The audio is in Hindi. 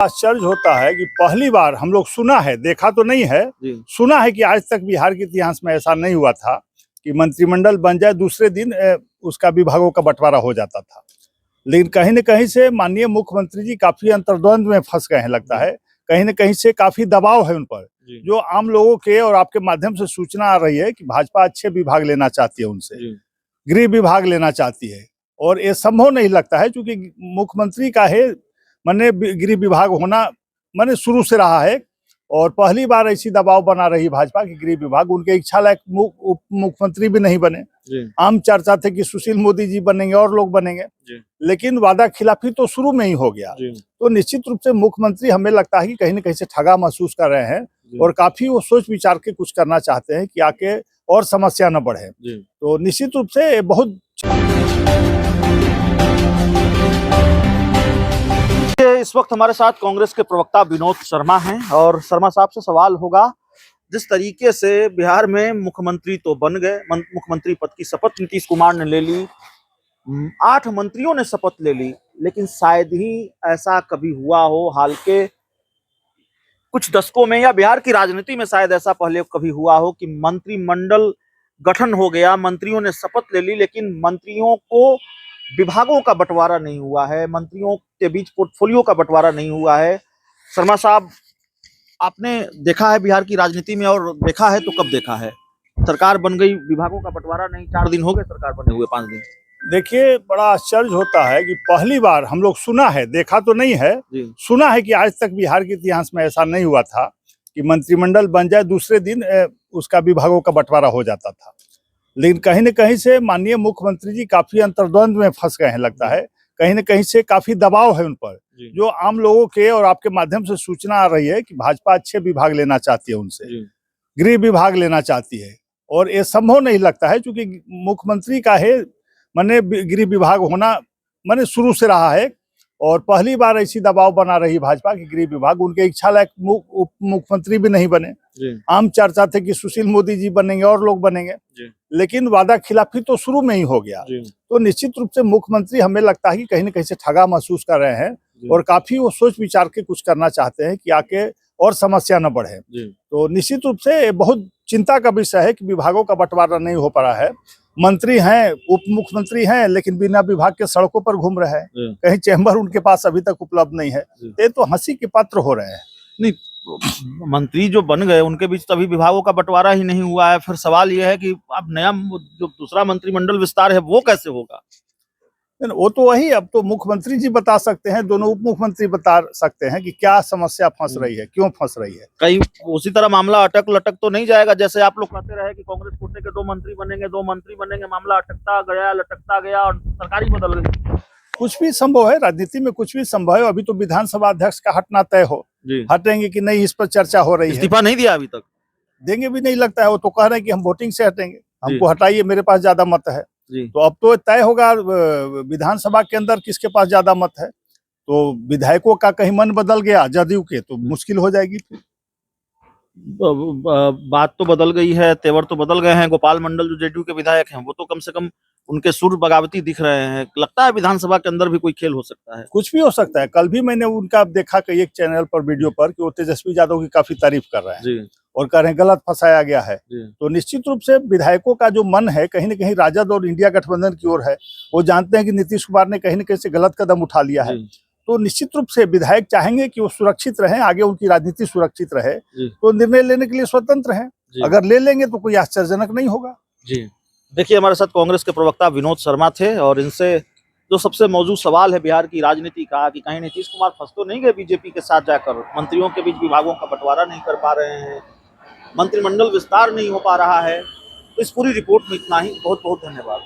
आश्चर्य होता है कि पहली बार हम लोग सुना है, देखा तो नहीं है, सुना है कि आज तक बिहार के इतिहास में ऐसा नहीं हुआ था कि मंत्रिमंडल बन जाए दूसरे दिन उसका विभागों का बंटवारा हो जाता था। लेकिन कहीं न कहीं से माननीय मुख्यमंत्री जी काफी अंतर्द्वंद में फंस गए हैं लगता है। कहीं न कहीं से काफी दबाव है उन पर, जो आम लोगों के और आपके माध्यम से सूचना आ रही है कि भाजपा अच्छे विभाग लेना चाहती है उनसे, गृह विभाग लेना चाहती है और ये संभव नहीं लगता है क्योंकि मुख्यमंत्री का है माने गृह विभाग होना माने शुरू से रहा है और पहली बार ऐसी दबाव बना रही भाजपा की गृह विभाग उनके इच्छा लायक उप मुख्यमंत्री भी नहीं बने। आम चर्चा थे कि सुशील मोदी जी बनेंगे और लोग बनेंगे, लेकिन वादा खिलाफी तो शुरू में ही हो गया। तो निश्चित रूप से मुख्यमंत्री हमें लगता है कि कहीं न कहीं से ठगा महसूस कर रहे हैं और काफी वो सोच विचार के कुछ करना चाहते हैं कि आके और समस्या न बढ़े। तो निश्चित रूप से बहुत इस वक्त हमारे साथ कांग्रेस के प्रवक्ता विनोद शर्मा हैं और शर्मा साहब से सवाल होगा, जिस तरीके से बिहार में मुख्यमंत्री तो बन गए, मुख्यमंत्री पद की शपथ नीतीश कुमार ने ले ली, 8 मंत्रियों ने शपथ ले ली, लेकिन शायद ही ऐसा कभी हुआ हो हाल के कुछ दशकों में या बिहार की राजनीति में शायद ऐसा पहले कभी हुआ हो कि मंत्रिमंडल गठन हो गया, मंत्रियों ने शपथ ले ली, लेकिन मंत्रियों को विभागों का बंटवारा नहीं हुआ है, मंत्रियों के बीच पोर्टफोलियो का बंटवारा नहीं हुआ है। शर्मा साहब, आपने देखा है बिहार की राजनीति में और देखा है तो कब देखा है? सरकार बन गई, विभागों का बंटवारा नहीं, 4 दिन हो गए सरकार बने हुए, 5 दिन। देखिए, बड़ा आश्चर्य होता है कि पहली बार हम लोग सुना है, देखा तो नहीं है, सुना है कि आज तक बिहार के इतिहास में ऐसा नहीं हुआ था कि मंत्रिमंडल बन जाए दूसरे दिन उसका विभागों का बंटवारा हो जाता था। लेकिन कहीं न कहीं से माननीय मुख्यमंत्री जी काफी अंतर्द्वंद में फंस गए हैं लगता है। कहीं न कहीं से काफी दबाव है उन पर, जो आम लोगों के और आपके माध्यम से सूचना आ रही है कि भाजपा अच्छे विभाग लेना चाहती है उनसे, गृह विभाग लेना चाहती है और ये संभव नहीं लगता है क्योंकि मुख्यमंत्री का है माने गृह विभाग होना माने शुरू से रहा है और पहली बार ऐसी दबाव बना रही भाजपा की गृह विभाग उनके इच्छा लायक उप मुख्यमंत्री भी नहीं बने। आम चर्चा थे कि सुशील मोदी जी बनेंगे और लोग बनेंगे, लेकिन वादा खिलाफी तो शुरू में ही हो गया। तो निश्चित रूप से मुख्यमंत्री हमें लगता है कि कहीं न कहीं से ठगा महसूस कर रहे हैं और काफी वो सोच विचार के कुछ करना चाहते हैं कि आके और समस्या न बढ़े। तो निश्चित रूप से बहुत चिंता का विषय है कि विभागों का बंटवारा नहीं हो पा रहा है। मंत्री हैं, उप मुख्यमंत्री हैं, लेकिन बिना विभाग के सड़कों पर घूम रहे हैं, कहीं चैम्बर उनके पास अभी तक उपलब्ध नहीं है। ये तो हंसी के पात्र हो रहे हैं। नहीं, मंत्री जो बन गए उनके बीच तभी विभागों का बंटवारा ही नहीं हुआ है। फिर सवाल यह है कि अब नया जो दूसरा मंत्रिमंडल विस्तार है वो कैसे होगा? वो तो वही, अब तो मुख्यमंत्री जी बता सकते हैं, दोनों उप मुख्यमंत्री बता सकते हैं कि क्या समस्या फंस रही है, क्यों फंस रही है। कहीं उसी तरह मामला अटक लटक तो नहीं जाएगा, जैसे आप लोग कहते रहे कि कांग्रेस कोटे के 2 मंत्री बनेंगे, मामला अटकता गया, लटकता गया और सरकार ही बदल गई। कुछ भी संभव है, राजनीति में कुछ भी संभव है। अभी तो विधानसभा अध्यक्ष का हटना तय हो, हटेंगे कि नहीं इस पर चर्चा हो रही है। इस्तीफा नहीं दिया अभी तक, देंगे भी नहीं लगता है। वो तो कह रहे हैं कि हम वोटिंग से हटेंगे, हमको हटाइए, मेरे पास ज्यादा मत है। तो अब तो तय होगा विधानसभा के अंदर किसके पास ज्यादा मत है। तो विधायकों का कहीं मन बदल गया जदयू के तो मुश्किल हो जाएगी। बात तो बदल गई है, तेवर तो बदल गए हैं। गोपाल मंडल जो जेडीयू के विधायक हैं वो तो कम से कम उनके सुर बगावती दिख रहे हैं। लगता है विधानसभा के अंदर भी कोई खेल हो सकता है, कुछ भी हो सकता है। कल भी मैंने उनका देखा कई एक चैनल पर वीडियो पर कि वो तेजस्वी यादव की काफी तारीफ कर रहे हैं और कह रहे हैं गलत फंसाया गया है। तो निश्चित रूप से विधायकों का जो मन है कहीं न कहीं राजद और इंडिया गठबंधन की ओर है। वो जानते हैं कि नीतीश कुमार ने कहीं न कहीं से गलत कदम उठा लिया है। तो निश्चित रूप से विधायक चाहेंगे कि वो सुरक्षित रहें, आगे उनकी राजनीति सुरक्षित रहे, तो निर्णय लेने के लिए स्वतंत्र हैं। अगर ले लेंगे तो कोई आश्चर्यजनक नहीं होगा। जी देखिए, हमारे साथ कांग्रेस के प्रवक्ता विनोद शर्मा थे और इनसे जो सबसे मौजूद सवाल है बिहार की राजनीति का कि कहीं नीतीश कुमार फंस तो नहीं गए बीजेपी के साथ जाकर, मंत्रियों के बीच विभागों का बंटवारा नहीं कर पा रहे हैं, मंत्रिमंडल विस्तार नहीं हो पा रहा है। तो इस पूरी रिपोर्ट में इतना ही। बहुत बहुत धन्यवाद।